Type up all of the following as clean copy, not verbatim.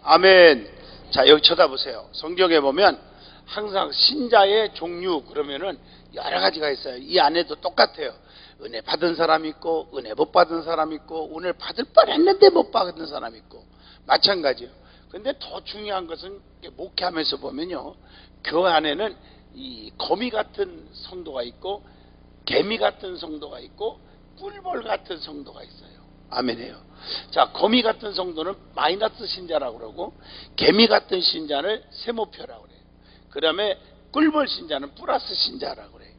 아멘. 자, 여기 쳐다보세요. 성경에 보면 항상 신자의 종류 그러면은 여러 가지가 있어요. 이 안에도 똑같아요. 은혜 받은 사람 있고 은혜 못 받은 사람 있고 은혜 받을 뻔했는데 못 받은 사람 있고 마찬가지예요. 근데 더 중요한 것은 목회하면서 보면요, 교회 안에는 이 거미 같은 성도가 있고 개미 같은 성도가 있고 꿀벌 같은 성도가 있어요. 아멘해요. 자, 거미 같은 성도는 마이너스 신자라고 그러고 개미 같은 신자를 세모표라고 그래요. 그 다음에 꿀벌 신자는 플러스 신자라고 그래요.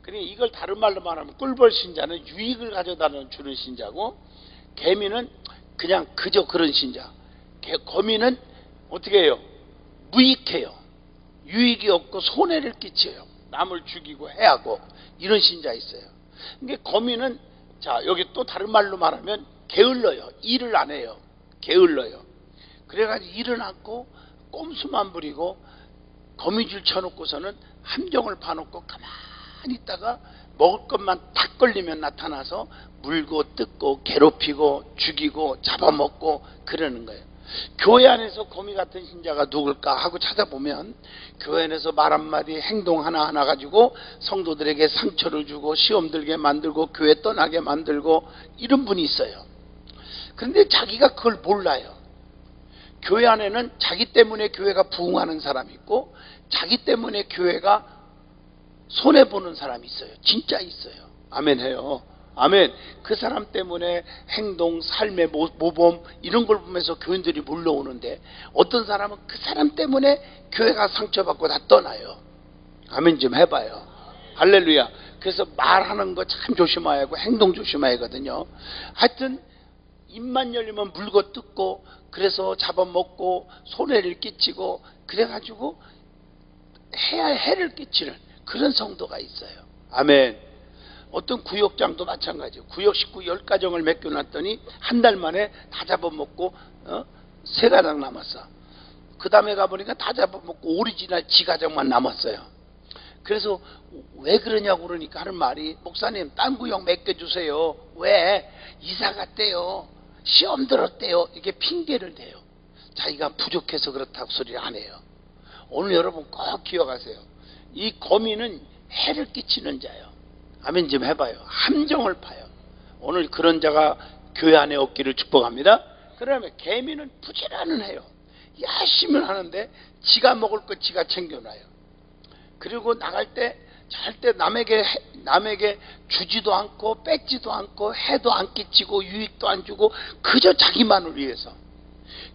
그러니까 이걸 다른 말로 말하면 꿀벌 신자는 유익을 가져다 주는 신자고, 개미는 그냥 그저 그런 신자. 거미는 어떻게 해요? 무익해요. 유익이 없고 손해를 끼쳐요. 남을 죽이고 해하고 이런 신자 있어요. 그러니까 거미는, 자, 여기 또 다른 말로 말하면 게을러요. 일을 안 해요. 게을러요. 그래가지고 일은 않고 꼼수만 부리고 거미줄 쳐놓고서는 함정을 파놓고 가만히 있다가 먹을 것만 탁 걸리면 나타나서 물고 뜯고 괴롭히고 죽이고 잡아먹고 그러는 거예요. 교회 안에서 거미 같은 신자가 누굴까 하고 찾아보면 교회 안에서 말 한마디 행동 하나하나 가지고 성도들에게 상처를 주고 시험 들게 만들고 교회 떠나게 만들고 이런 분이 있어요. 그런데 자기가 그걸 몰라요. 교회 안에는 자기 때문에 교회가 부흥하는 사람이 있고 자기 때문에 교회가 손해보는 사람이 있어요. 진짜 있어요. 아멘 해요. 아멘. 그 사람 때문에 행동, 삶의 모범 이런 걸 보면서 교인들이 물러오는데 어떤 사람은 그 사람 때문에 교회가 상처받고 다 떠나요. 아멘 좀 해봐요. 할렐루야. 그래서 말하는 거 참 조심해야 하고 행동 조심해야 하거든요. 하여튼 입만 열리면 물고 뜯고 그래서 잡아먹고 손해를 끼치고 그래가지고 해를 끼치는 그런 성도가 있어요. 아멘. 어떤 구역장도 마찬가지예요. 구역 식구 10가정을 맡겨놨더니 한 달 만에 다 잡아먹고 3가정 남았어. 그 다음에 가보니까 다 잡아먹고 오리지널 지가정만 남았어요. 그래서 왜 그러냐고 그러니까 하는 말이, 목사님 딴 구역 맡겨주세요. 왜? 이사 갔대요. 시험 들었대요. 이게 핑계를 대요. 자기가 부족해서 그렇다고 소리를 안 해요. 오늘 여러분 꼭 기억하세요. 이 거미는 해를 끼치는 자예요. 아멘 좀 해봐요. 함정을 파요. 오늘 그런 자가 교회 안에 없기를 축복합니다. 그러면 개미는 부지런은 해요. 열심히 하는데 지가 먹을 거 지가 챙겨놔요. 그리고 나갈 때 절대 남에게 주지도 않고 뺏지도 않고 해도 안 끼치고 유익도 안 주고 그저 자기만을 위해서.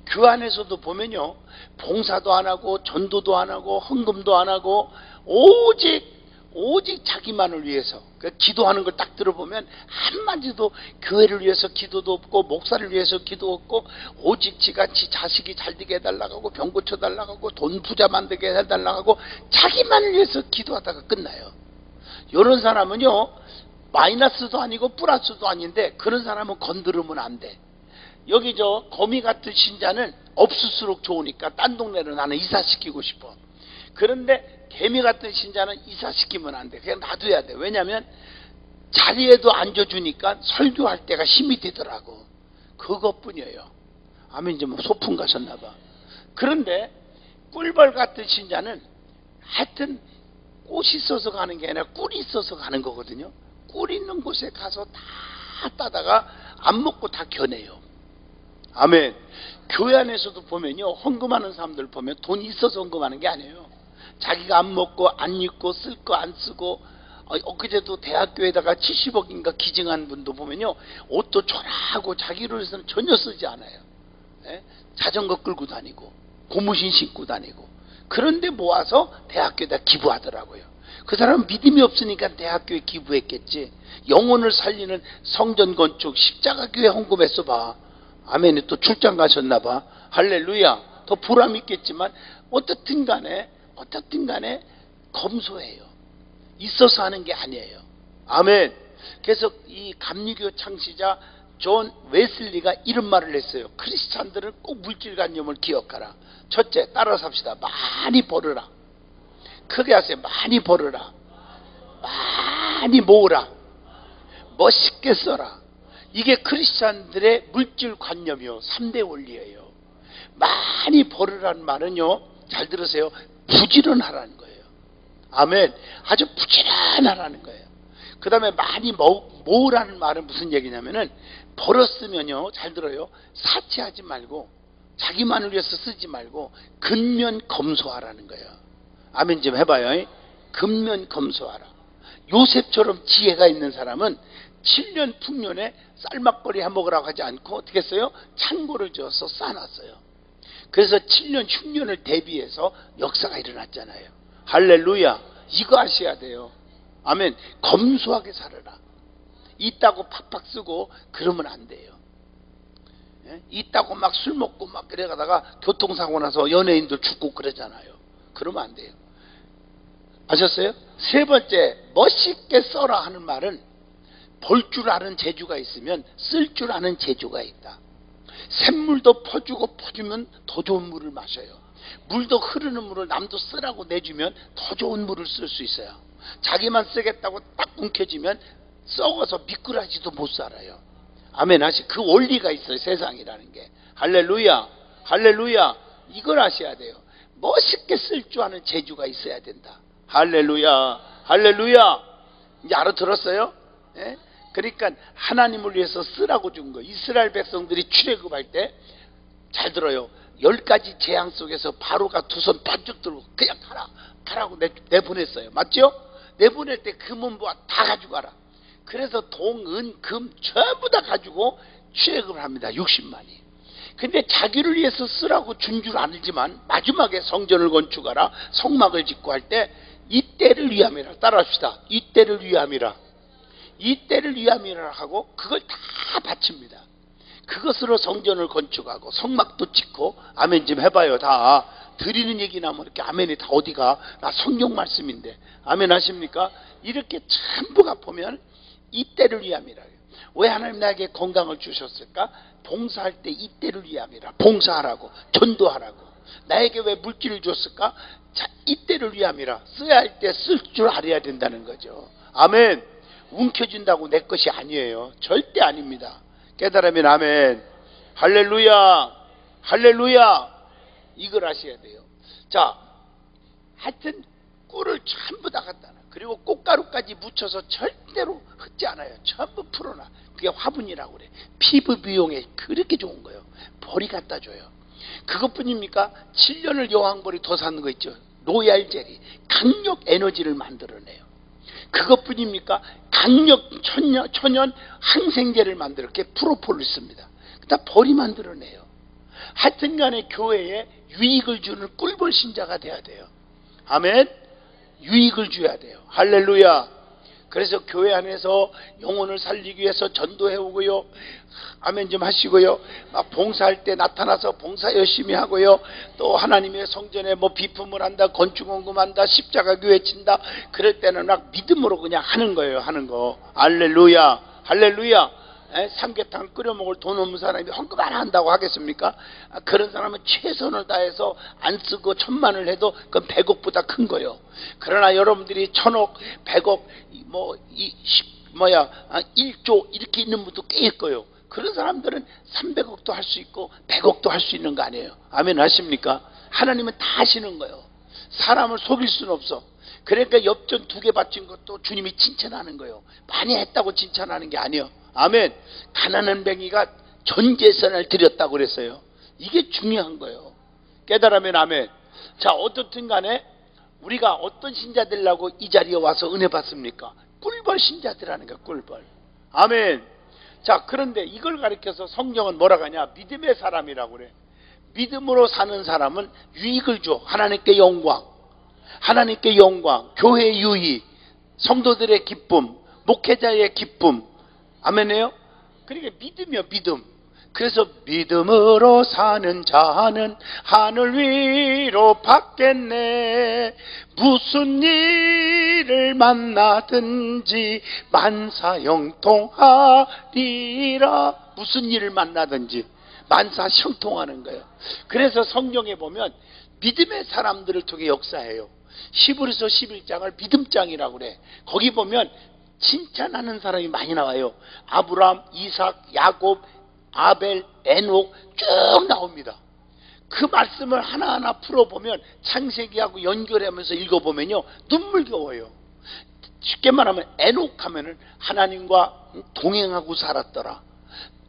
교회 안에서도 보면요, 봉사도 안 하고 전도도 안 하고 헌금도 안 하고 오직 자기만을 위해서. 기도하는 걸 딱 들어보면 한마디도 교회를 위해서 기도도 없고 목사를 위해서 기도 없고 오직 지가 지 자식이 잘 되게 해달라고 하고 병 고쳐달라고 하고 돈 부자 만들게 해달라고 하고 자기만을 위해서 기도하다가 끝나요. 이런 사람은요, 마이너스도 아니고 플러스도 아닌데 그런 사람은 건드리면 안 돼. 여기 저 거미 같은 신자는 없을수록 좋으니까 딴 동네로 나는 이사시키고 싶어. 그런데 개미 같은 신자는 이사시키면 안 돼. 그냥 놔둬야 돼. 왜냐하면 자리에도 앉아주니까 설교할 때가 힘이 되더라고. 그것뿐이에요. 아멘. 좀 소풍 가셨나 봐. 그런데 꿀벌 같은 신자는 하여튼 꽃이 있어서 가는 게 아니라 꿀이 있어서 가는 거거든요. 꿀 있는 곳에 가서 다 따다가 안 먹고 다 겨내요. 아멘. 교회 안에서도 보면요, 헌금하는 사람들 보면 돈 있어서 헌금하는 게 아니에요. 자기가 안 먹고 안 입고 쓸 거 안 쓰고, 엊그제도 대학교에다가 70억인가 기증한 분도 보면요, 옷도 초라하고 자기를 위해서는 전혀 쓰지 않아요. 예? 자전거 끌고 다니고 고무신 신고 다니고. 그런데 모아서 대학교에다 기부하더라고요. 그 사람은 믿음이 없으니까 대학교에 기부했겠지. 영혼을 살리는 성전 건축 십자가교회 헌금했어 봐. 아멘이 또 출장 가셨나 봐. 할렐루야. 더 보람 있겠지만 어떻든 간에 검소해요. 있어서 하는 게 아니에요. 아멘. 그래서 이 감리교 창시자 존 웨슬리가 이런 말을 했어요. 크리스찬들은 꼭 물질관념을 기억하라. 첫째, 따라 삽시다. 많이 벌으라. 크게 하세요. 많이 벌으라. 많이 모으라. 멋있게 써라. 이게 크리스찬들의 물질관념이요. 3대 원리예요. 많이 벌으라는 말은요, 잘 들으세요, 부지런하라는 거예요. 아멘. 아주 부지런하라는 거예요. 그 다음에 많이 모으라는 말은 무슨 얘기냐면은, 벌었으면요, 잘 들어요, 사치하지 말고 자기만을 위해서 쓰지 말고 근면검소하라는 거예요. 아멘 좀 해봐요. 근면검소하라. 요셉처럼 지혜가 있는 사람은 7년 풍년에 쌀막걸리 해먹으라고 하지 않고 어떻게 했어요? 창고를 지어서 쌓아놨어요. 그래서 7년 흉년을 대비해서 역사가 일어났잖아요. 할렐루야. 이거 아셔야 돼요. 아멘. 검소하게 살아라. 있다고 팍팍 쓰고 그러면 안 돼요. 있다고 막 술 먹고 막 그래가다가 교통사고 나서 연예인들 죽고 그러잖아요. 그러면 안 돼요. 아셨어요? 세 번째, 멋있게 써라 하는 말은 벌 줄 아는 재주가 있으면 쓸 줄 아는 재주가 있다. 샘물도 퍼주고 퍼주면 더 좋은 물을 마셔요. 물도 흐르는 물을 남도 쓰라고 내주면 더 좋은 물을 쓸 수 있어요. 자기만 쓰겠다고 딱 움켜쥐면 썩어서 미꾸라지도 못 살아요. 아멘. 그 원리가 있어요. 세상이라는 게. 할렐루야. 할렐루야. 이걸 아셔야 돼요. 멋있게 쓸 줄 아는 재주가 있어야 된다. 할렐루야. 할렐루야. 이제 알아들었어요? 예? 그러니까 하나님을 위해서 쓰라고 준 거예요. 이스라엘 백성들이 출애굽할 때 잘 들어요. 10가지 재앙 속에서 바로가 두 손 번쩍 들고 그냥 가라고 내보냈어요. 맞죠? 내보낼 때 금은보화 다 가져가라. 그래서 동, 은, 금 전부 다 가지고 출애굽을 합니다. 60만이. 근데 자기를 위해서 쓰라고 준 줄 알지만 마지막에 성전을 건축하라, 성막을 짓고 할 때 이때를 위함이라. 따라합시다. 이때를 위함이라. 이때를 위함이라 하고 그걸 다 바칩니다. 그것으로 성전을 건축하고 성막도 짓고. 아멘 좀 해봐요. 다 드리는 얘기 나면 이렇게 아멘이 다 어디가? 나 성경 말씀인데. 아멘 하십니까? 이렇게 전부가 보면 이때를 위함이라. 왜 하나님 나에게 건강을 주셨을까? 봉사할 때 이때를 위함이라. 봉사하라고, 전도하라고. 나에게 왜 물질을 줬을까? 자, 이때를 위함이라. 써야 할 때 쓸 줄 알아야 된다는 거죠. 아멘. 움켜준다고 내 것이 아니에요. 절대 아닙니다. 깨달으면 아멘. 할렐루야. 할렐루야. 이걸 아셔야 돼요. 자, 하여튼 꿀을 전부 다 갖다 놔. 그리고 꽃가루까지 묻혀서 절대로 흩지 않아요. 전부 풀어놔. 그게 화분이라고 그래. 피부 미용에 그렇게 좋은 거예요. 벌이 갖다 줘요. 그것뿐입니까? 7년을 여왕벌이 더 사는 거 있죠. 로얄 젤리. 강력 에너지를 만들어내요. 그것뿐입니까? 강력 천연 항생제를 만들어. 그게 프로폴리스입니다. 다 벌이 만들어내요. 하여튼간에 교회에 유익을 주는 꿀벌 신자가 돼야 돼요. 아멘. 유익을 줘야 돼요. 할렐루야. 그래서 교회 안에서 영혼을 살리기 위해서 전도해오고요. 아멘 좀 하시고요. 막 봉사할 때 나타나서 봉사 열심히 하고요. 또 하나님의 성전에 뭐 비품을 한다, 건축원금한다, 십자가 교회 친다. 그럴 때는 막 믿음으로 그냥 하는 거예요. 하는 거. 할렐루야. 할렐루야. 삼계탕 끓여 먹을 돈 없는 사람이 헌금 안 한다고 하겠습니까? 그런 사람은 최선을 다해서 안 쓰고 1000만을 해도 그건 100억보다 큰 거예요. 그러나 여러분들이 1000억, 100억, 1조 이렇게 있는 분도 꽤 있고요. 그런 사람들은 300억도 할 수 있고 100억도 할 수 있는 거 아니에요. 아멘 하십니까? 하나님은 다 하시는 거예요. 사람을 속일 수는 없어. 그러니까 엽전 2개 바친 것도 주님이 칭찬하는 거예요. 많이 했다고 칭찬하는 게 아니에요. 아멘. 가난한 뱅이가 전 재산을 드렸다고 그랬어요. 이게 중요한 거예요. 깨달으면 아멘. 자, 어떻든 간에 우리가 어떤 신자 되려고 이 자리에 와서 은혜 받습니까? 꿀벌 신자들하는 거야. 꿀벌. 아멘. 자, 그런데 이걸 가리켜서 성경은 뭐라고 하냐? 믿음의 사람이라고 그래. 믿음으로 사는 사람은 유익을 줘. 하나님께 영광, 하나님께 영광, 교회의 유익, 성도들의 기쁨, 목회자의 기쁨. 아멘이에요? 그러니까 믿음이요, 믿음. 그래서 믿음으로 사는 자는 하늘 위로 받겠네. 무슨 일을 만나든지 만사형통하리라. 무슨 일을 만나든지 만사형통하는 거예요. 그래서 성경에 보면 믿음의 사람들을 통해 역사해요. 히브리서 11장을 믿음장이라고 그래. 거기 보면 칭찬하는 사람이 많이 나와요. 아브람, 이삭, 야곱, 아벨, 에녹 쭉 나옵니다. 그 말씀을 하나하나 풀어보면 창세기하고 연결하면서 읽어보면요 눈물겨워요. 쉽게 말하면 에녹하면은 하나님과 동행하고 살았더라.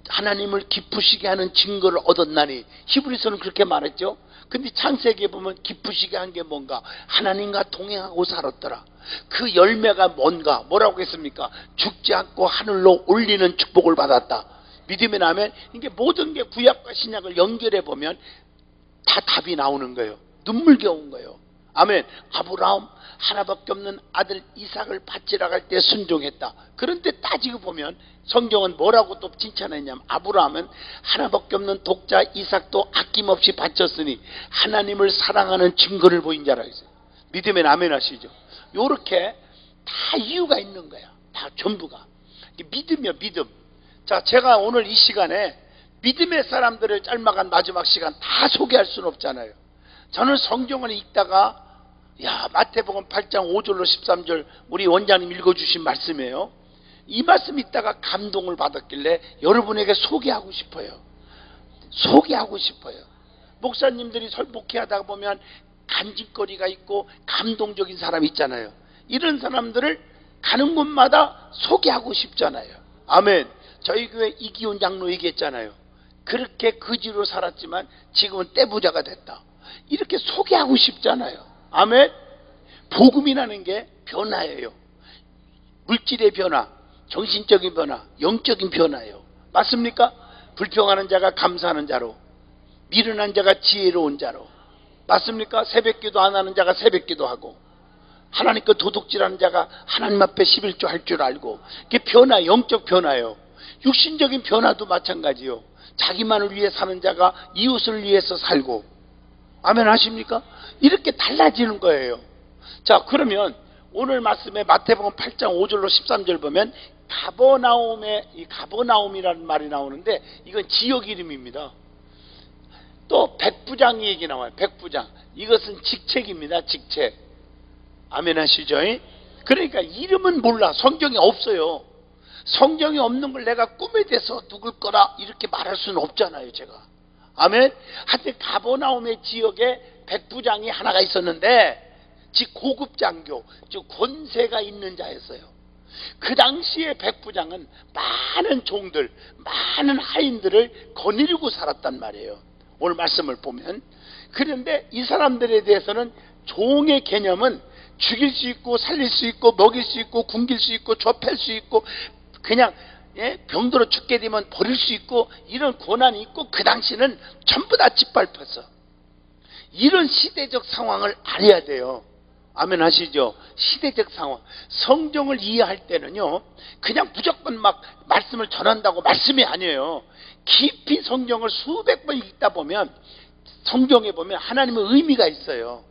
하나님을 기쁘시게 하는 증거를 얻었나니. 히브리서는 그렇게 말했죠. 근데 창세기에 보면 기쁘시게 한 게 뭔가? 하나님과 동행하고 살았더라. 그 열매가 뭔가? 뭐라고 했습니까? 죽지 않고 하늘로 올리는 축복을 받았다. 믿음이 나면 이게 모든 게 구약과 신약을 연결해 보면 다 답이 나오는 거예요. 눈물겨운 거예요. 아멘. 아브라함 하나밖에 없는 아들 이삭을 바치러 갈 때 순종했다. 그런데 따지고 보면 성경은 뭐라고 또 칭찬했냐면 아브라함은 하나밖에 없는 독자 이삭도 아낌없이 바쳤으니 하나님을 사랑하는 증거를 보인 자라 했어요. 믿음엔 아멘 하시죠. 요렇게 다 이유가 있는 거야. 다 전부가. 믿음이요, 믿음. 자, 제가 오늘 이 시간에 믿음의 사람들을 짤막한 마지막 시간 다 소개할 수는 없잖아요. 저는 성경을 읽다가 마태복음 8장 5절로 13절 우리 원장님 읽어주신 말씀이에요. 이 말씀 읽다가 감동을 받았길래 여러분에게 소개하고 싶어요. 소개하고 싶어요. 목사님들이 설목회 하다 보면 간직거리가 있고 감동적인 사람 있잖아요. 이런 사람들을 가는 곳마다 소개하고 싶잖아요. 아멘. 저희 교회 이기훈 장로 얘기했잖아요. 그렇게 거지로 살았지만 지금은 떼부자가 됐다. 이렇게 소개하고 싶잖아요. 아멘. 복음이라는 게 변화예요. 물질의 변화, 정신적인 변화, 영적인 변화예요. 맞습니까? 불평하는 자가 감사하는 자로, 미련한 자가 지혜로운 자로. 맞습니까? 새벽기도 안 하는 자가 새벽기도하고, 하나님께 도둑질하는 자가 하나님 앞에 11조 할 줄 알고. 그게 변화, 영적 변화예요. 육신적인 변화도 마찬가지요. 자기만을 위해 사는 자가 이웃을 위해서 살고. 아멘 하십니까? 이렇게 달라지는 거예요. 자, 그러면 오늘 말씀에 마태복음 8장 5절로 13절 보면 이 가버나움이라는 말이 나오는데 이건 지역 이름입니다. 또 백부장 얘기 나와요. 백부장. 이것은 직책입니다. 직책. 아멘 하시죠? 그러니까 이름은 몰라. 성경에 없어요. 성경에 없는 걸 내가 꿈에 대서 누굴 거라 이렇게 말할 수는 없잖아요. 제가. 아멘. 하여튼 가버나움의 지역에 백부장이 하나가 있었는데 즉 고급 장교, 즉 권세가 있는 자였어요. 그 당시에 백부장은 많은 종들, 많은 하인들을 거느리고 살았단 말이에요. 오늘 말씀을 보면. 그런데 이 사람들에 대해서는 종의 개념은 죽일 수 있고 살릴 수 있고 먹일 수 있고 굶길 수 있고 좁힐 수 있고 그냥 병들어 죽게 되면 버릴 수 있고 이런 권한이 있고 그 당시는 전부 다 짓밟혔어. 이런 시대적 상황을 알아야 돼요. 아멘 하시죠? 시대적 상황. 성경을 이해할 때는요 그냥 무조건 막 말씀을 전한다고 말씀이 아니에요. 깊이 성경을 수백 번 읽다 보면 성경에 보면 하나님의 의미가 있어요.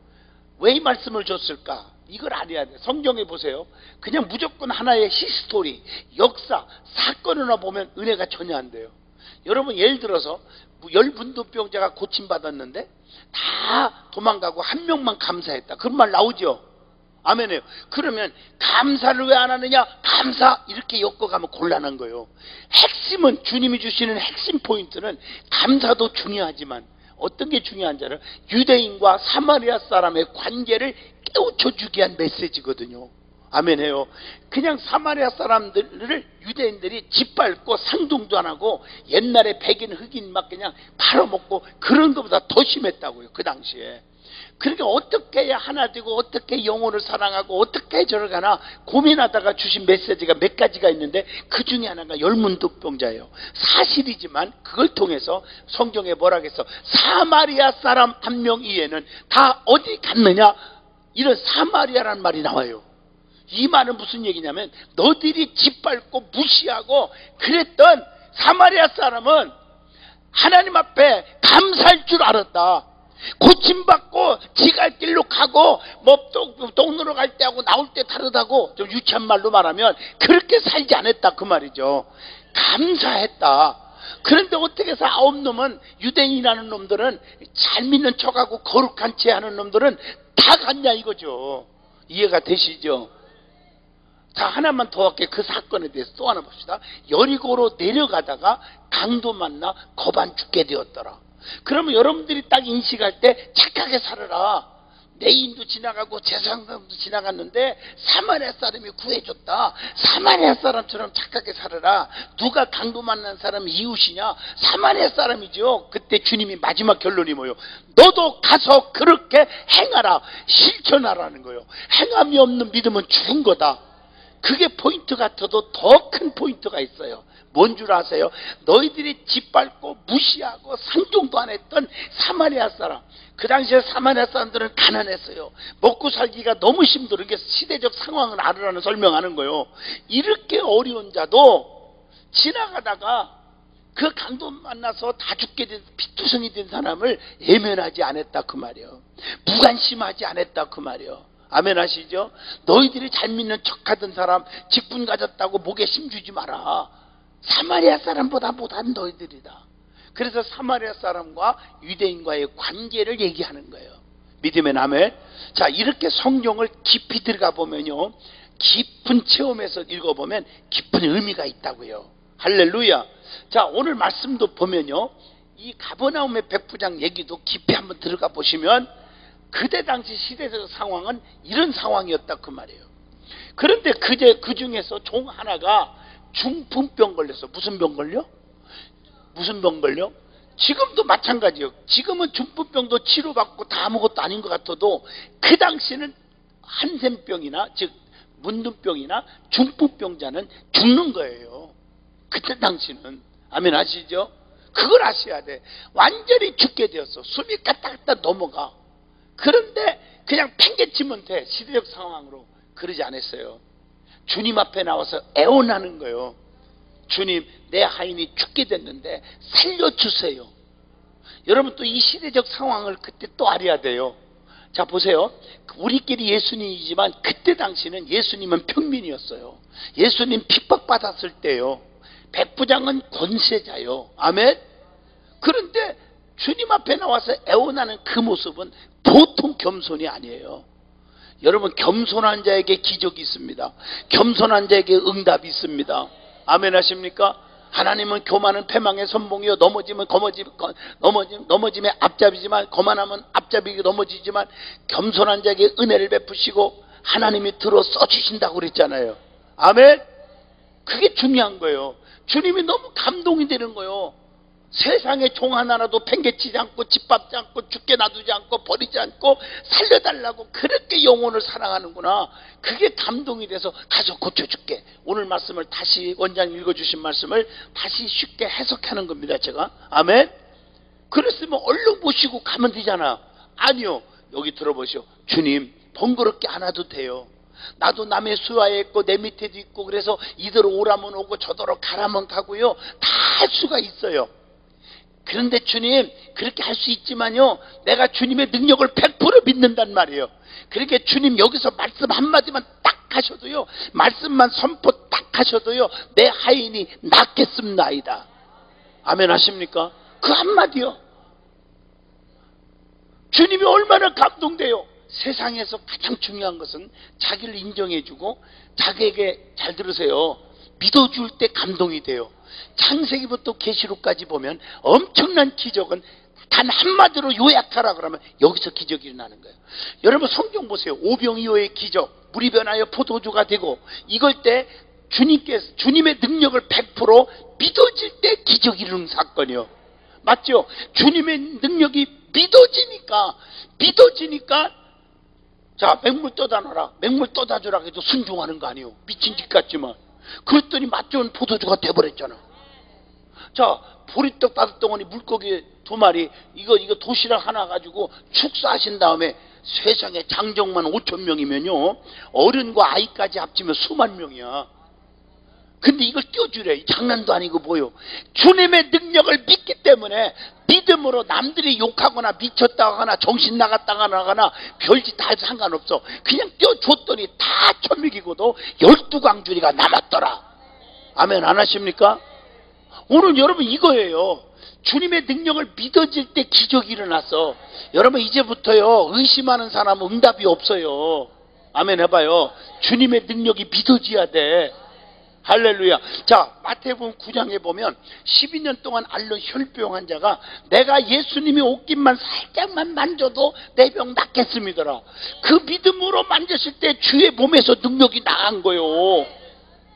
왜 이 말씀을 줬을까? 이걸 알아야 돼. 성경에 보세요. 그냥 무조건 하나의 히스토리, 역사, 사건으로 보면 은혜가 전혀 안 돼요. 여러분 예를 들어서 열분도병자가 고침받았는데 다 도망가고 한 명만 감사했다. 그런 말 나오죠? 아멘해요. 그러면 감사를 왜 안 하느냐? 감사 이렇게 엮어가면 곤란한 거예요. 핵심은 주님이 주시는 핵심 포인트는 감사도 중요하지만 어떤 게 중요한지는 유대인과 사마리아 사람의 관계를 깨우쳐주기 위한 메시지거든요. 아멘해요. 그냥 사마리아 사람들을 유대인들이 짓밟고 상종도 안 하고 옛날에 백인 흑인 막 그냥 팔아먹고 그런 것보다 더 심했다고요. 그 당시에. 그러니까 어떻게 해야 하나 되고 어떻게 영혼을 사랑하고 어떻게 저러가나 고민하다가 주신 메시지가 몇 가지가 있는데 그 중에 하나가 열문독병자예요. 사실이지만 그걸 통해서 성경에 뭐라고 했어? 사마리아 사람 한 명 이외에는 다 어디 갔느냐? 이런 사마리아라는 말이 나와요. 이 말은 무슨 얘기냐면 너들이 짓밟고 무시하고 그랬던 사마리아 사람은 하나님 앞에 감사할 줄 알았다. 고침받고 지갈 길로 가고 뭐 동로로 갈 때 하고 나올 때 다르다고 좀 유치한 말로 말하면 그렇게 살지 않았다 그 말이죠. 감사했다. 그런데 어떻게 해서 아홉 놈은 유대인이라는 놈들은 잘 믿는 척하고 거룩한 채 하는 놈들은 다 갔냐 이거죠. 이해가 되시죠? 자, 하나만 더 할게. 그 사건에 대해서 또 하나 봅시다. 여리고로 내려가다가 강도 만나 거반 죽게 되었더라. 그러면 여러분들이 딱 인식할 때 착하게 살아라. 내인도 지나가고 제사장도 지나갔는데 사마리아 사람이 구해줬다. 사마리아 사람처럼 착하게 살아라. 누가 강도 만난 사람이 이웃이냐? 사마리아 사람이죠. 그때 주님이 마지막 결론이 뭐예요? 너도 가서 그렇게 행하라. 실천하라는 거예요. 행함이 없는 믿음은 죽은 거다. 그게 포인트 같아도 더 큰 포인트가 있어요. 뭔 줄 아세요? 너희들이 짓밟고 무시하고 상종도 안 했던 사마리아 사람. 그 당시에 사마리아 사람들은 가난했어요. 먹고 살기가 너무 힘들어. 이게 시대적 상황을 알으라는 설명하는 거예요. 이렇게 어려운 자도 지나가다가 그 강도 만나서 다 죽게 된 피투성이 된 사람을 예면하지 않았다 그 말이에요. 무관심하지 않았다 그 말이에요. 아멘 하시죠? 너희들이 잘 믿는 척하던 사람 직분 가졌다고 목에 힘주지 마라. 사마리아 사람보다 못한 너희들이다. 그래서 사마리아 사람과 유대인과의 관계를 얘기하는 거예요. 믿으면 아멘. 자, 이렇게 성경을 깊이 들어가 보면요, 깊은 체험에서 읽어보면 깊은 의미가 있다고요. 할렐루야. 자, 오늘 말씀도 보면요, 이 가버나움의 백부장 얘기도 깊이 한번 들어가 보시면 그때 당시 시대적 상황은 이런 상황이었다 그 말이에요. 그런데 그 중에서 종 하나가 중풍병 걸렸어. 무슨 병 걸려? 무슨 병 걸려? 지금도 마찬가지예요. 지금은 중풍병도 치료받고 다 아무것도 아닌 것 같아도 그 당시에는 한센병이나 즉 문둥병이나 중풍병자는 죽는 거예요. 그때 당시는. 아멘 아시죠? 그걸 아셔야 돼. 완전히 죽게 되었어. 숨이 까딱까딱 넘어가. 그런데 그냥 팽개치면 돼. 시대적 상황으로. 그러지 않았어요. 주님 앞에 나와서 애원하는 거예요. 주님, 내 하인이 죽게 됐는데 살려주세요. 여러분 또 이 시대적 상황을 그때 또 알아야 돼요. 자 보세요. 우리끼리 예수님이지만 그때 당시는 예수님은 평민이었어요. 예수님 핍박받았을 때요. 백부장은 권세자요. 아멘. 그런데 주님 앞에 나와서 애원하는 그 모습은 보통 겸손이 아니에요. 여러분 겸손한 자에게 기적이 있습니다. 겸손한 자에게 응답이 있습니다. 아멘 하십니까? 하나님은 교만은 패망의 선봉이요 넘어지면 넘어짐에 앞잡이지만 거만하면 앞잡이게 넘어지지만 겸손한 자에게 은혜를 베푸시고 하나님이 들어 써주신다고 그랬잖아요. 아멘. 그게 중요한 거예요. 주님이 너무 감동이 되는 거예요. 세상에 종 하나라도 팽개치지 않고 짓밟지 않고 죽게 놔두지 않고 버리지 않고 살려달라고 그렇게 영혼을 사랑하는구나. 그게 감동이 돼서 가서 고쳐줄게. 오늘 말씀을 다시 원장님 읽어주신 말씀을 다시 쉽게 해석하는 겁니다. 제가. 아멘. 그랬으면 얼른 모시고 가면 되잖아. 아니요. 여기 들어보시오. 주님 번거롭게 안 와도 돼요. 나도 남의 수하에 있고 내 밑에도 있고 그래서 이대로 오라면 오고 저대로 가라면 가고요. 다 할 수가 있어요. 그런데 주님 그렇게 할 수 있지만요, 내가 주님의 능력을 100% 믿는단 말이에요. 그렇게 주님 여기서 말씀 한마디만 딱 하셔도요, 말씀만 선포 딱 하셔도요, 내 하인이 낫겠습나이다. 아멘 하십니까? 그 한마디요. 주님이 얼마나 감동돼요. 세상에서 가장 중요한 것은 자기를 인정해주고 자기에게, 잘 들으세요, 믿어줄 때 감동이 돼요. 창세기부터 계시록까지 보면 엄청난 기적은 단 한마디로 요약하라 그러면 여기서 기적이 일어나는 거예요. 여러분 성경 보세요. 오병이어의 기적, 물이 변하여 포도주가 되고, 이걸 때 주님께서 주님의 능력을 100% 믿어질 때 기적이 일어나는 사건이요. 맞죠? 주님의 능력이 믿어지니까 자, 맹물 떠다 놔라, 맹물 떠다 주라 해도 순종하는 거 아니에요. 미친 짓 같지만. 그랬더니 맛 좋은 포도주가 돼버렸잖아. 자, 보리떡 5덩어리, 물고기 2마리, 이거 도시락 하나 가지고 축사하신 다음에 세상에 장정만 5,000명이면요, 어른과 아이까지 합치면 수만 명이야. 근데 이걸 띄워주래. 장난도 아니고 뭐요. 주님의 능력을 믿기 때문에 믿음으로 남들이 욕하거나 미쳤다 하거나 정신 나갔다 하거나 별짓 다 해도 상관없어. 그냥 띄워줬더니 다 천명이고도 12광주리가 남았더라. 아멘 안 하십니까? 오늘 여러분 이거예요. 주님의 능력을 믿어질 때 기적이 일어났어. 여러분 이제부터요, 의심하는 사람은 응답이 없어요. 아멘 해봐요. 주님의 능력이 믿어져야 돼. 할렐루야. 자, 마태복음 9장에 보면 12년 동안 앓는 혈병 환자가 내가 예수님이 옷깃만 살짝만 만져도 내 병 낫겠습니다라. 그 믿음으로 만졌을 때 주의 몸에서 능력이 나간 거요.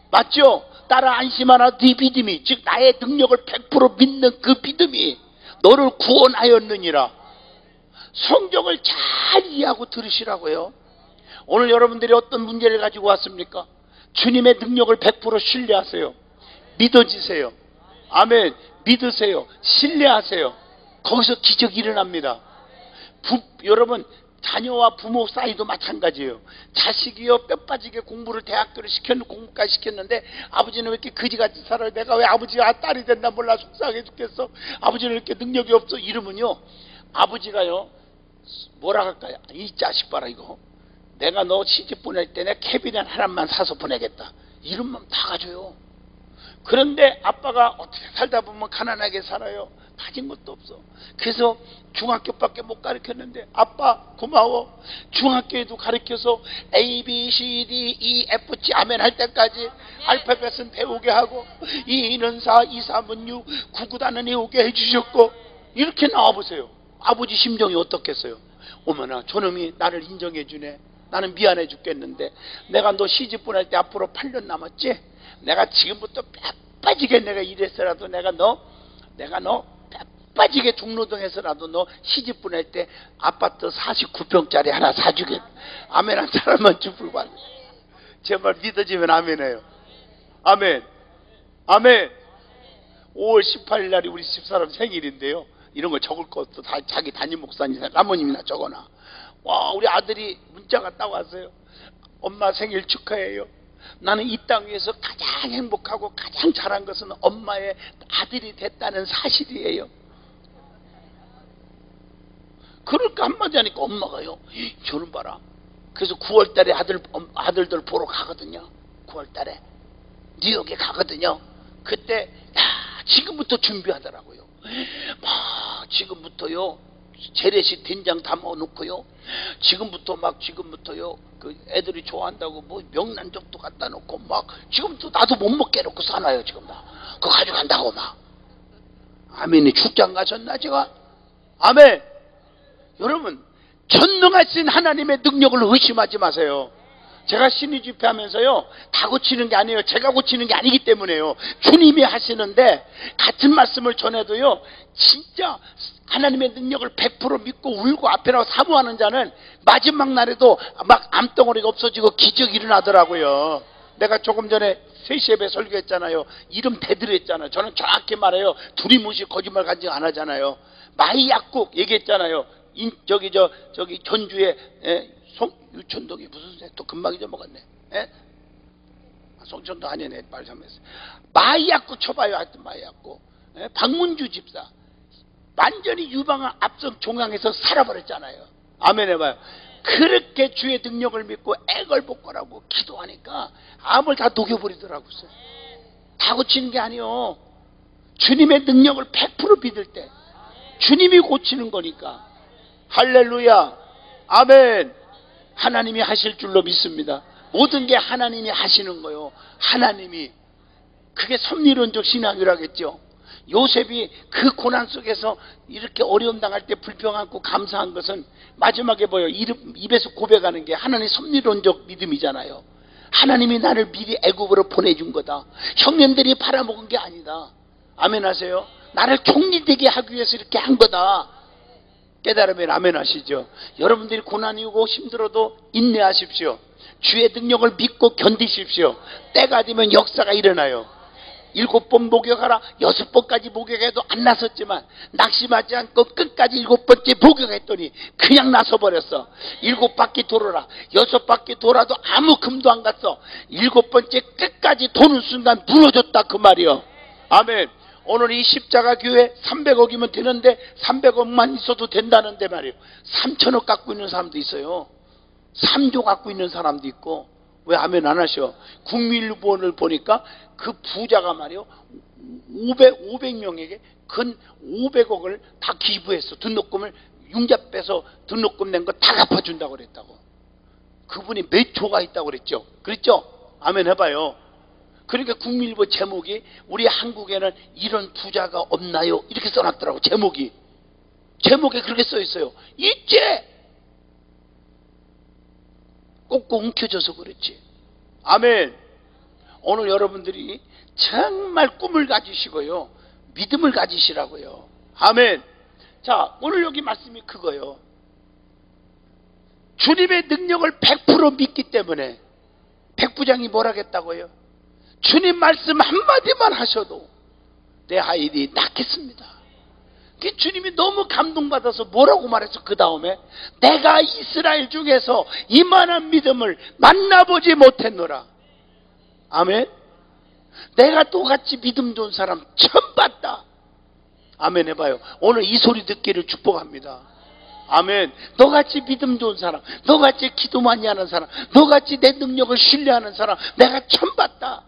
맞죠? 따라 안심하라. 네 믿음이, 즉 나의 능력을 100% 믿는 그 믿음이 너를 구원하였느니라. 성경을 잘 이해하고 들으시라고요. 오늘 여러분들이 어떤 문제를 가지고 왔습니까? 주님의 능력을 100% 신뢰하세요. 믿어지세요. 아멘. 믿으세요. 신뢰하세요. 거기서 기적이 일어납니다. 여러분, 자녀와 부모 사이도 마찬가지예요. 자식이요 뼈 빠지게 공부를 대학교를 공부까지 시켰는데 아버지는 왜 이렇게 거지같이 살아요? 내가 왜 아버지가 딸이 됐나 몰라. 속상해 죽겠어. 아버지는 왜 이렇게 능력이 없어? 이러면요, 아버지가요 뭐라 할까요? 이 자식 봐라, 이거 내가 너 시집 보낼 때 내 캐비넷 하나만 사서 보내겠다, 이런 마음 다 가져요. 그런데 아빠가 어떻게 살다 보면 가난하게 살아요. 가진 것도 없어. 그래서 중학교밖에 못 가르쳤는데 아빠 고마워. 중학교에도 가르쳐서 A, B, C, D, E, F, G 아멘 할 때까지 알파벳은 배우게 하고 2는 4, 2, 3은 6, 9, 9단은 외우게 해주셨고, 이렇게 나와보세요. 아버지 심정이 어떻겠어요? 어머나 저놈이 나를 인정해 주네. 나는 미안해 죽겠는데 내가 너 시집 보낼 때 앞으로 8년 남았지? 내가 지금부터 빠지게 내가 이랬어라도 내가 너 빠지게 중노동해서라도 너 시집 보낼 때 아파트 49평짜리 하나 사주겠다. 아멘 한 사람만 주불 받네. 제발 믿어지면 아멘해요. 아멘. 아멘. 5월 18일 날이 우리 집사람 생일인데요. 이런 거 적을 것도 다 자기 담임 목사님 사모님이나 적어놔. 와, 우리 아들이 문자가 딱 왔어요. 엄마 생일 축하해요. 나는 이 땅 위에서 가장 행복하고 가장 잘한 것은 엄마의 아들이 됐다는 사실이에요. 그러니까 한마디 하니까 엄마가요, 저는 봐라. 그래서 9월달에 아들들 보러 가거든요. 9월달에 뉴욕에 가거든요. 그때 지금부터 준비하더라고요. 막 지금부터요 재래식 된장 담아 놓고요. 지금부터요 그 애들이 좋아한다고 뭐 명란젓도 갖다 놓고 막 지금부터 나도 못 먹게 해놓고 사놔요. 지금 나 그거 가져간다고 막. 아멘이 출장 가셨나 제가? 아멘. 여러분, 전능하신 하나님의 능력을 의심하지 마세요. 제가 신의 집회하면서요 다 고치는 게 아니에요. 제가 고치는 게 아니기 때문에요. 주님이 하시는데 같은 말씀을 전해도요 진짜 하나님의 능력을 100% 믿고 울고 앞에 나와 사모하는 자는 마지막 날에도 막 암덩어리가 없어지고 기적이 일어나더라고요. 내가 조금 전에 3시 예배 설교했잖아요. 이름 대드려 했잖아요. 저는 정확히 말해요. 두리뭉실 거짓말 간증 안 하잖아요. 마이약국 얘기했잖아요. 저기 전주에 유천동이 무슨 새 또 금방 잊어먹었네. 송천도 아니네. 말씀했어. 마이약국 쳐봐요. 하여튼 마이약국. 박문주 집사 완전히 유방암 압성 종양에서 살아버렸잖아요. 아멘 해봐요. 그렇게 주의 능력을 믿고 애걸복걸하고 기도하니까 암을 다 녹여버리더라고요. 다 고치는 게 아니요. 주님의 능력을 100% 믿을 때 주님이 고치는 거니까. 할렐루야. 아멘. 하나님이 하실 줄로 믿습니다. 모든 게 하나님이 하시는 거요. 하나님이. 그게 섭리론적 신앙이라겠죠. 요셉이 그 고난 속에서 이렇게 어려움 당할 때 불평 않고 감사한 것은 마지막에 보여 입에서 고백하는 게 하나님 섭리론적 믿음이잖아요. 하나님이 나를 미리 애굽으로 보내준 거다. 형님들이 팔아먹은 게 아니다. 아멘 하세요. 나를 총리되게 하기 위해서 이렇게 한 거다. 깨달으면 아멘 하시죠. 여러분들이 고난이 오고 힘들어도 인내하십시오. 주의 능력을 믿고 견디십시오. 때가 되면 역사가 일어나요. 7번 목욕하라. 6번까지 목욕해도 안 나섰지만 낙심하지 않고 끝까지 7번째 목욕했더니 그냥 나서버렸어. 7바퀴 돌아라. 6바퀴 돌아도 아무 금도 안 갔어. 7번째 끝까지 도는 순간 무너졌다 그 말이요. 아멘. 오늘 이 십자가 교회 300억이면 되는데 300억만 있어도 된다는데 말이에요. 3천억 갖고 있는 사람도 있어요. 3조 갖고 있는 사람도 있고. 왜 아멘 안 하셔? 국민일보를 보니까 그 부자가 말이요 500명에게 근 500억을 다 기부했어. 등록금을 융자빼서 등록금 낸 거 다 갚아준다고 그랬다고. 그분이 몇 조가 있다고 그랬죠. 그랬죠? 아멘 해봐요. 그러니까 국민일보 제목이 우리 한국에는 이런 부자가 없나요? 이렇게 써놨더라고. 제목에 그렇게 써 있어요. 있지. 꽁꽁 움켜져서 그렇지. 아멘. 오늘 여러분들이 정말 꿈을 가지시고요, 믿음을 가지시라고요. 아멘. 자, 오늘 여기 말씀이 그거요. 주님의 능력을 100% 믿기 때문에 백부장이 뭐라겠다고요? 주님 말씀 한마디만 하셔도 내 아이들이 낫겠습니다. 주님이 너무 감동받아서 뭐라고 말해서 그 다음에 내가 이스라엘 중에서 이만한 믿음을 만나보지 못했노라. 아멘. 내가 똑같이 믿음 좋은 사람 처음 봤다. 아멘 해봐요. 오늘 이 소리 듣기를 축복합니다. 아멘. 너같이 믿음 좋은 사람, 너같이 기도 많이 하는 사람, 너같이 내 능력을 신뢰하는 사람 내가 처음 봤다.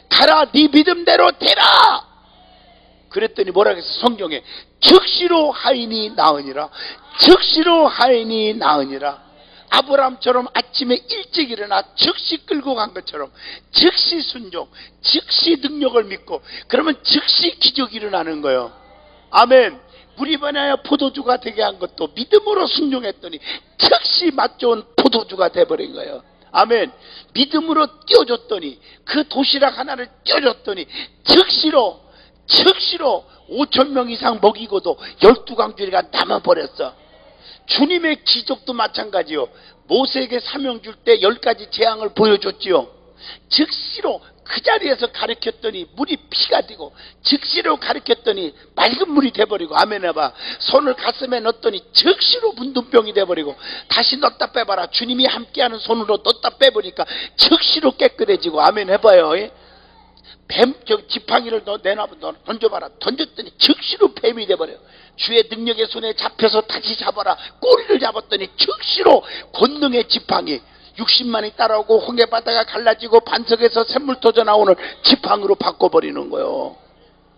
가라, 네 믿음대로 되라. 그랬더니 뭐라 그랬어? 성경에 즉시로 하인이 나으니라. 즉시로 하인이 나으니라. 아브라함처럼 아침에 일찍 일어나 즉시 끌고 간 것처럼 즉시 순종, 즉시 능력을 믿고 그러면 즉시 기적이 일어나는 거예요. 아멘. 물이 번하여 포도주가 되게 한 것도 믿음으로 순종했더니 즉시 맛 좋은 포도주가 돼버린 거예요. 아멘. 믿음으로 띄워줬더니 그 도시락 하나를 띄워줬더니 즉시로 5,000명 이상 먹이고도 12광주리가 남아버렸어. 주님의 기적도 마찬가지요. 모세에게 사명 줄 때 10가지 재앙을 보여줬지요. 즉시로 그 자리에서 가르쳤더니 물이 피가 되고, 즉시로 가르쳤더니 맑은 물이 돼버리고, 아멘 해봐. 손을 가슴에 넣었더니 즉시로 문둥병이 돼버리고, 다시 넣었다 빼봐라. 주님이 함께하는 손으로 넣었다 빼보니까 즉시로 깨끗해지고, 아멘 해봐요. 뱀, 지팡이를 던져봐라. 던졌더니 즉시로 뱀이 돼버려요. 주의 능력의 손에 잡혀서 다시 잡아라. 꼬리를 잡았더니 즉시로 권능의 지팡이, 60만이 따라오고 홍해바다가 갈라지고 반석에서 샘물 터져 나오는 지팡이로 바꿔버리는 거예요.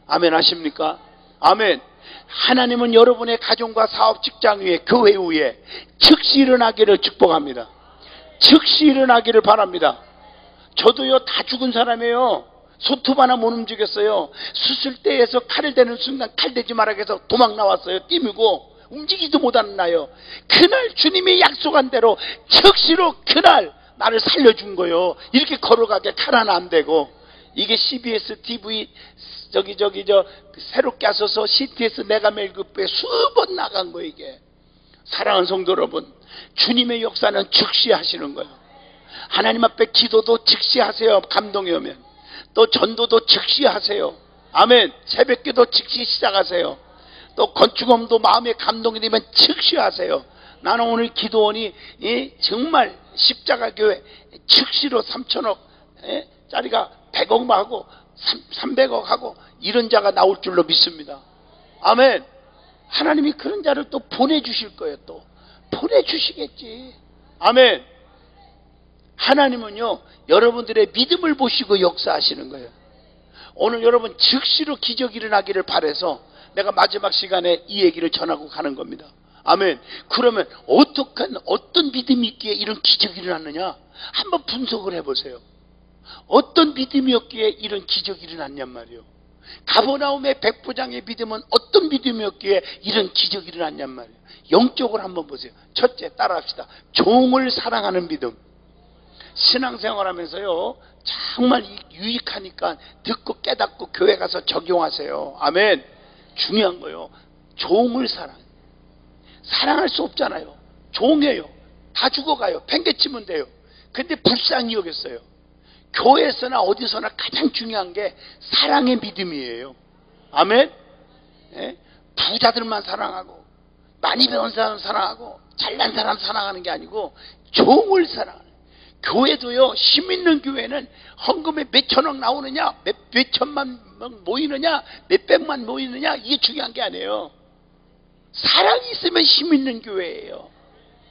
아멘 하십니까? 아멘. 하나님은 여러분의 가정과 사업, 직장 위에, 교회 위에 즉시 일어나기를 축복합니다. 즉시 일어나기를 바랍니다. 저도요, 다 죽은 사람이에요. 손톱 하나 못 움직였어요. 수술대에서 칼을 대는 순간 칼 대지 말라 해서 도망 나왔어요. 뛰미고 움직이지도 못하나요. 그날 주님이 약속한 대로 즉시로 그날 나를 살려준 거예요. 이렇게 걸어가게 칼 하나 안 대고. 이게 CBS TV 새롭게 하셔서 CTS 내가 매일 급부에 수번 나간 거예요. 이게 사랑하는 성도 여러분, 주님의 역사는 즉시 하시는 거예요. 하나님 앞에 기도도 즉시 하세요. 감동이 오면. 또 전도도 즉시 하세요. 아멘. 새벽기도 즉시 시작하세요. 또 건축업도 마음에 감동이 되면 즉시 하세요. 나는 오늘 기도원이 정말 십자가교회 즉시로 3천억 짜리가 100억만 하고 300억 하고 이런 자가 나올 줄로 믿습니다. 아멘. 하나님이 그런 자를 또 보내주실 거예요. 또 보내주시겠지. 아멘. 하나님은요, 여러분들의 믿음을 보시고 역사하시는 거예요. 오늘 여러분 즉시로 기적이 일어나기를 바라서 내가 마지막 시간에 이 얘기를 전하고 가는 겁니다. 아멘. 그러면 어떤 믿음이 있기에 이런 기적이 일어났느냐? 한번 분석을 해보세요. 어떤 믿음이었기에 이런 기적이 일어났냔 말이에요. 가버나움의 백부장의 믿음은 어떤 믿음이었기에 이런 기적이 일어났냔 말이에요. 영적으로 한번 보세요. 첫째, 따라합시다. 종을 사랑하는 믿음. 신앙생활하면서요, 정말 유익하니까 듣고 깨닫고 교회 가서 적용하세요. 아멘. 중요한 거요. 종을 사랑할 수 없잖아요. 종이에요. 다 죽어가요. 팽개치면 돼요. 근데 불쌍히 여겼어요. 교회에서나 어디서나 가장 중요한 게 사랑의 믿음이에요. 아멘. 예? 부자들만 사랑하고 많이 배운 사람 사랑하고 잘난 사람 사랑하는 게 아니고 종을 사랑하는. 교회도요, 힘 있는 교회는 헌금에 몇 천억 나오느냐, 몇 천만 모이느냐, 몇 백만 모이느냐, 이게 중요한 게 아니에요. 사랑이 있으면 힘 있는 교회예요.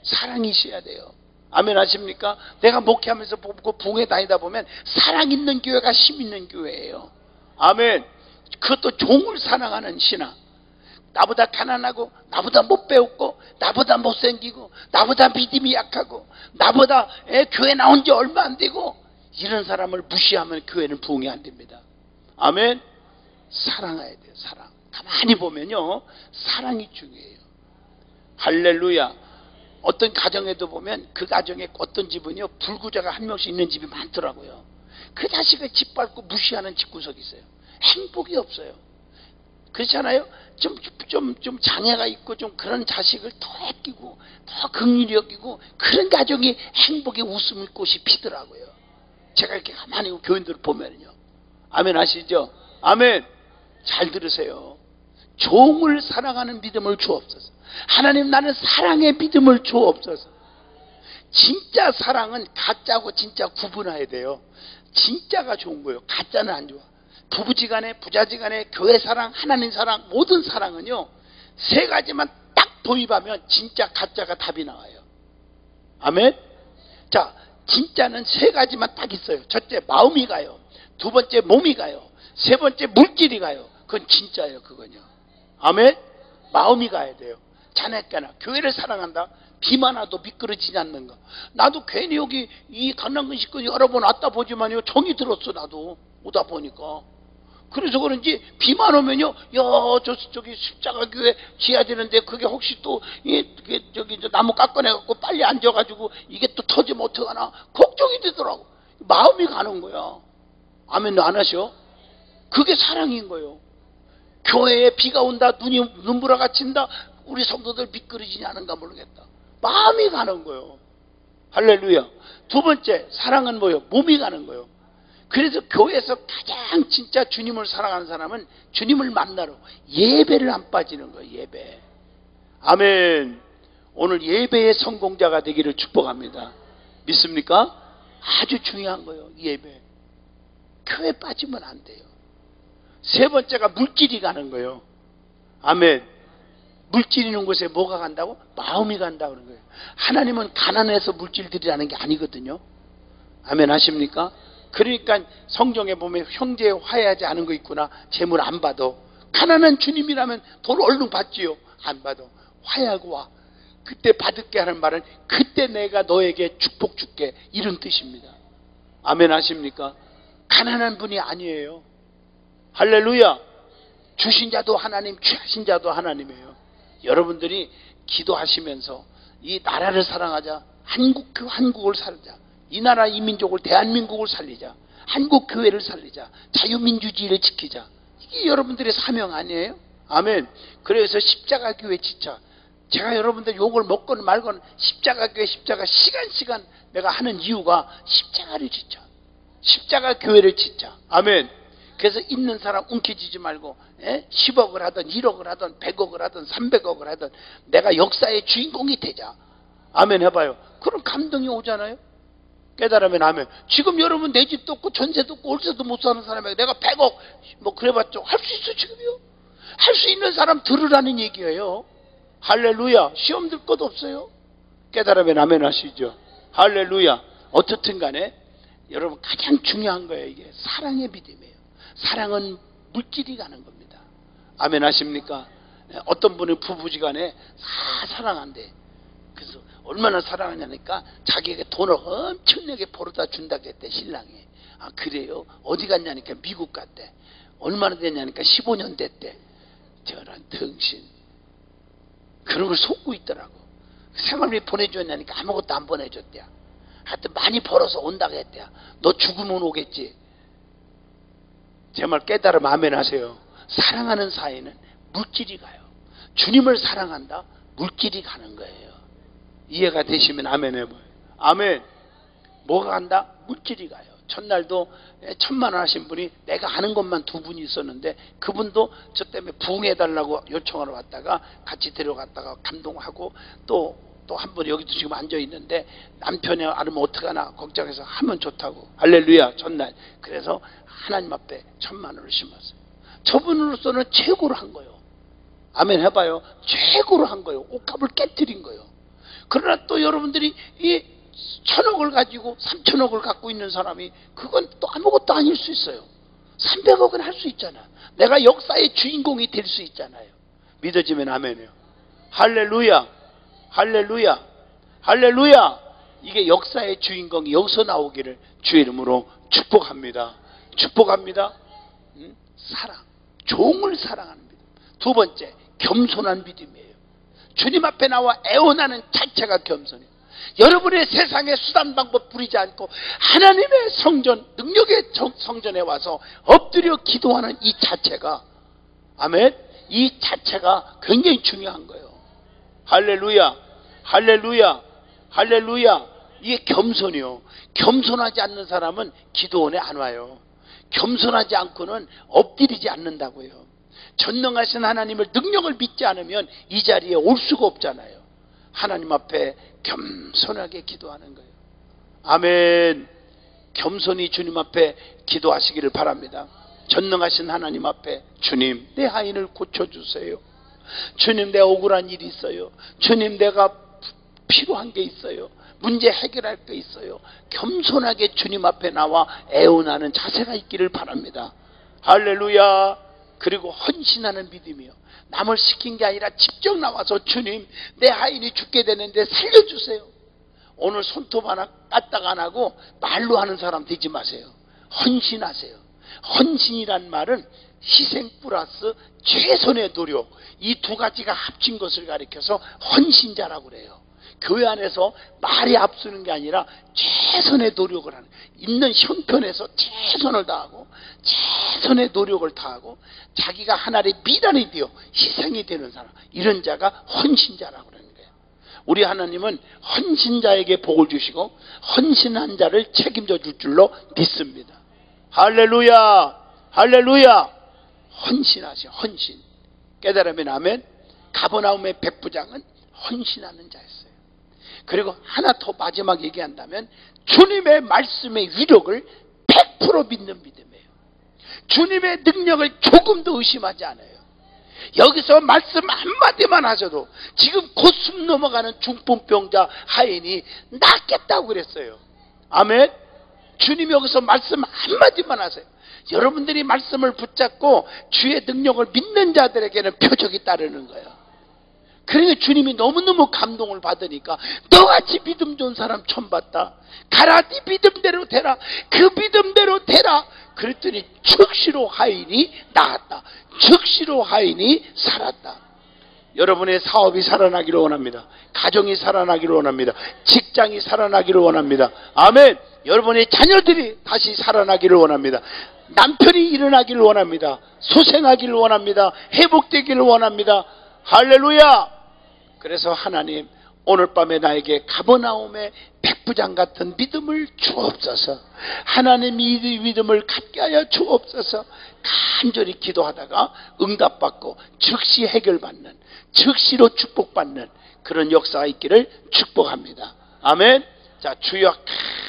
사랑이 있어야 돼요. 아멘 하십니까? 내가 목회하면서 보고 붕에 다니다 보면 사랑 있는 교회가 힘 있는 교회예요. 아멘. 그것도 종을 사랑하는 신앙. 나보다 가난하고, 나보다 못 배웠고, 나보다 못생기고, 나보다 믿음이 약하고, 나보다 교회 나온 지 얼마 안 되고, 이런 사람을 무시하면 교회는 부흥이 안 됩니다. 아멘. 사랑해야 돼요. 사랑. 가만히 보면요, 사랑이 중요해요. 할렐루야. 어떤 가정에도 보면 그 가정에 어떤 집은요, 불구자가 한 명씩 있는 집이 많더라고요. 그 자식을 짓밟고 무시하는 집구석이 있어요. 행복이 없어요. 그렇잖아요. 좀 장애가 있고 좀 그런 자식을 더 아끼고 더 긍휼히 여기고 그런 가정이 행복의 웃음의 꽃이 피더라고요. 제가 이렇게 가만히 교인들을 보면요. 아멘 하시죠? 아멘. 잘 들으세요. 종을 사랑하는 믿음을 주옵소서. 하나님, 나는 사랑의 믿음을 주옵소서. 진짜 사랑은 가짜고 진짜 구분해야 돼요. 진짜가 좋은 거예요. 가짜는 안 좋아. 부부지간에, 부자지간에, 교회 사랑, 하나님 사랑, 모든 사랑은요, 세 가지만 딱 도입하면 진짜 가짜가 답이 나와요. 아멘. 자, 진짜는 세 가지만 딱 있어요. 첫째, 마음이 가요. 두 번째, 몸이 가요. 세 번째, 물질이 가요. 그건 진짜예요. 그건요. 아멘. 마음이 가야 돼요. 자네께나 교회를 사랑한다. 비만 와도 미끄러지지 않는 거. 나도 괜히 여기 이 강남군 식구 여러 번 왔다 보지만요, 정이 들었어. 나도 오다 보니까. 그래서 그런지 비만 오면요, 야, 저기 십자가 교회 지어야 되는데 그게 혹시 또 저기 나무 깎아내갖고 빨리 앉아가지고 이게 또 터지면 어떡하나 걱정이 되더라고. 마음이 가는 거야. 아멘 안 하셔? 그게 사랑인 거예요. 교회에 비가 온다, 눈보라가 친다, 우리 성도들 미끄러지지 않은가 모르겠다. 마음이 가는 거예요. 할렐루야. 두 번째, 사랑은 뭐예요? 몸이 가는 거예요. 그래서 교회에서 가장 진짜 주님을 사랑하는 사람은 주님을 만나러 예배를 안 빠지는 거예요. 예배. 아멘. 오늘 예배의 성공자가 되기를 축복합니다. 믿습니까? 아주 중요한 거예요. 예배. 교회 빠지면 안 돼요. 세 번째가 물질이 가는 거예요. 아멘. 물질 있는 곳에 뭐가 간다고? 마음이 간다고 그러는 거예요. 하나님은 가난해서 물질 드리라는 게 아니거든요. 아멘 하십니까? 그러니까 성경에 보면 형제 화해하지 않은 거 있구나. 재물 안 받아. 가난한 주님이라면 돈 얼른 받지요. 안 받아. 화해하고 와. 그때 받을게 하는 말은 그때 내가 너에게 축복 줄게, 이런 뜻입니다. 아멘 하십니까? 가난한 분이 아니에요. 할렐루야. 주신 자도 하나님, 취하신 자도 하나님이에요. 여러분들이 기도하시면서 이 나라를 사랑하자, 한국을 살자, 이 나라 이 민족을, 대한민국을 살리자, 한국 교회를 살리자, 자유민주주의를 지키자, 이게 여러분들의 사명 아니에요? 아멘. 그래서 십자가 교회 지차, 제가 여러분들 욕을 먹건 말건 십자가 교회, 십자가 시간 내가 하는 이유가 십자가를 지차, 십자가 교회를 지차. 아멘. 그래서 있는 사람 움켜쥐지 말고 10억을 하든 1억을 하든 100억을 하든 300억을 하든 내가 역사의 주인공이 되자. 아멘 해봐요. 그럼 감동이 오잖아요. 깨달으면 아멘. 지금 여러분 내 집도 없고 전세도 없고 월세도 못 사는 사람에게 내가 100억 뭐 그래봤죠. 할 수 있어 지금요. 할 수 있는 사람 들으라는 얘기예요. 할렐루야. 시험 들 것 없어요. 깨달으면 아멘 하시죠. 할렐루야. 어떻든 간에 여러분 가장 중요한 거예요. 이게 사랑의 믿음이에요. 사랑은 물질이 가는 겁니다. 아멘 하십니까? 어떤 분은 부부지간에 다 사랑한대. 그래서 얼마나 사랑하냐니까 자기에게 돈을 엄청나게 벌어다 준다고 했대, 신랑이. 아 그래요? 어디 갔냐니까 미국 갔대. 얼마나 됐냐니까 15년 됐대. 저런 등신. 그런 걸 속고 있더라고. 생활비 보내줬냐니까 아무것도 안 보내줬대요. 하여튼 많이 벌어서 온다고 했대요. 너 죽으면 오겠지. 제 말 깨달으면 아멘 하세요. 사랑하는 사이는 물질이 가요. 주님을 사랑한다, 물질이 가는 거예요. 이해가 되시면 아멘 해봐요. 아멘. 뭐가 간다? 물질이 가요. 첫날도 1000만 원 하신 분이 내가 아는 것만 2분이 있었는데 그분도 저 때문에 부흥해달라고 요청하러 왔다가 같이 데려갔다가 감동하고 또 한 분 여기도 지금 앉아있는데 남편이 알으면 어떡하나 걱정해서 하면 좋다고. 할렐루야. 첫날. 그래서 하나님 앞에 1000만 원을 심었어요. 저분으로서는 최고로 한 거예요. 아멘 해봐요. 최고로 한 거예요. 옥합을 깨뜨린 거예요. 그러나 또 여러분들이 이 1000억을 가지고 3000억을 갖고 있는 사람이 그건 또 아무것도 아닐 수 있어요. 300억은 할 수 있잖아. 내가 역사의 주인공이 될 수 있잖아요. 믿어지면 아멘이에요. 할렐루야. 할렐루야. 할렐루야. 이게 역사의 주인공이 여기서 나오기를 주의 이름으로 축복합니다. 축복합니다. 사랑, 종을 사랑하는 믿음. 두 번째, 겸손한 믿음이에요. 주님 앞에 나와 애원하는 자체가 겸손이에요. 여러분의 세상의 수단 방법 부리지 않고 하나님의 성전, 능력의 성전에 와서 엎드려 기도하는 이 자체가, 아멘, 이 자체가 굉장히 중요한 거예요. 할렐루야, 할렐루야, 할렐루야. 이게 겸손이요. 겸손하지 않는 사람은 기도원에 안 와요. 겸손하지 않고는 엎드리지 않는다고요. 전능하신 하나님을, 능력을 믿지 않으면 이 자리에 올 수가 없잖아요. 하나님 앞에 겸손하게 기도하는 거예요. 아멘. 겸손히 주님 앞에 기도하시기를 바랍니다. 전능하신 하나님 앞에, 주님, 내 하인을 고쳐주세요. 주님, 내 억울한 일이 있어요. 주님, 내가 필요한 게 있어요. 문제 해결할 게 있어요. 겸손하게 주님 앞에 나와 애원하는 자세가 있기를 바랍니다. 할렐루야. 그리고 헌신하는 믿음이요. 남을 시킨 게 아니라 직접 나와서, 주님, 내 하인이 죽게 되는데 살려주세요. 오늘 손톱 하나 까딱 안 하고 말로 하는 사람 되지 마세요. 헌신하세요. 헌신이란 말은 희생 플러스 최선의 노력, 이 두 가지가 합친 것을 가리켜서 헌신자라고 그래요. 교회 안에서 말이 앞서는 게 아니라 최선의 노력을 하는, 있는 형편에서 최선을 다하고 최선의 노력을 다하고 자기가 하나의 미랄이 되어 희생이 되는 사람, 이런 자가 헌신자라고 그러는 거예요. 우리 하나님은 헌신자에게 복을 주시고 헌신한 자를 책임져 줄 줄로 믿습니다. 할렐루야, 할렐루야. 헌신하세요. 헌신. 깨달으면 아멘. 가버나움의 백부장은 헌신하는 자였어요. 그리고 하나 더 마지막 얘기한다면, 주님의 말씀의 위력을 100% 믿는 믿음이에요. 주님의 능력을 조금도 의심하지 않아요. 여기서 말씀 한마디만 하셔도 지금 곧 숨 넘어가는 중풍병자 하인이 낫겠다고 그랬어요. 아멘. 주님 여기서 말씀 한마디만 하세요. 여러분들이 말씀을 붙잡고 주의 능력을 믿는 자들에게는 표적이 따르는 거예요. 그러니까 주님이 너무너무 감동을 받으니까, 너같이 믿음 좋은 사람 처음 봤다. 가라, 네 믿음대로 되라. 그 믿음대로 되라. 그랬더니 즉시로 하인이 나았다. 즉시로 하인이 살았다. 여러분의 사업이 살아나기를 원합니다. 가정이 살아나기를 원합니다. 직장이 살아나기를 원합니다. 아멘. 여러분의 자녀들이 다시 살아나기를 원합니다. 남편이 일어나기를 원합니다. 소생하기를 원합니다. 회복되기를 원합니다. 할렐루야. 그래서 하나님, 오늘 밤에 나에게 가버나움의 백부장 같은 믿음을 주옵소서. 하나님, 이 믿음을 갖게 하여 주옵소서. 간절히 기도하다가 응답받고 즉시 해결받는, 즉시로 축복받는 그런 역사가 있기를 축복합니다. 아멘. 자, 주여,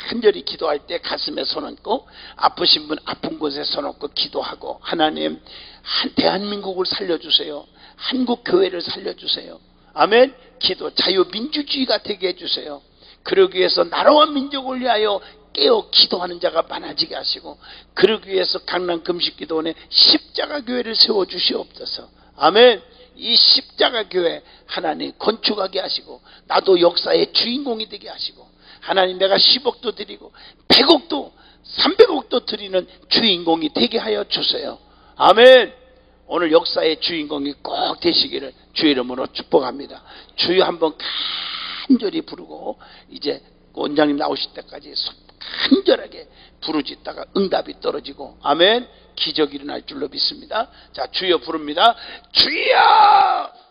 간절히 기도할 때 가슴에 손 얹고, 아프신 분 아픈 곳에 손 얹고 기도하고, 하나님, 대한민국을 살려주세요. 한국 교회를 살려주세요. 아멘. 기도, 자유민주주의가 되게 해주세요. 그러기 위해서 나라와 민족을 위하여 깨어 기도하는 자가 많아지게 하시고, 그러기 위해서 강남 금식기도원에 십자가 교회를 세워주시옵소서. 아멘. 이 십자가 교회 하나님 건축하게 하시고, 나도 역사의 주인공이 되게 하시고, 하나님, 내가 10억도 드리고 100억도 300억도 드리는 주인공이 되게 하여 주세요. 아멘. 오늘 역사의 주인공이 꼭 되시기를 주의 이름으로 축복합니다. 주여 한번 간절히 부르고, 이제 원장님 나오실 때까지 간절하게 부르짖다가 응답이 떨어지고, 아멘, 기적이 일어날 줄로 믿습니다. 자, 주여 부릅니다. 주여!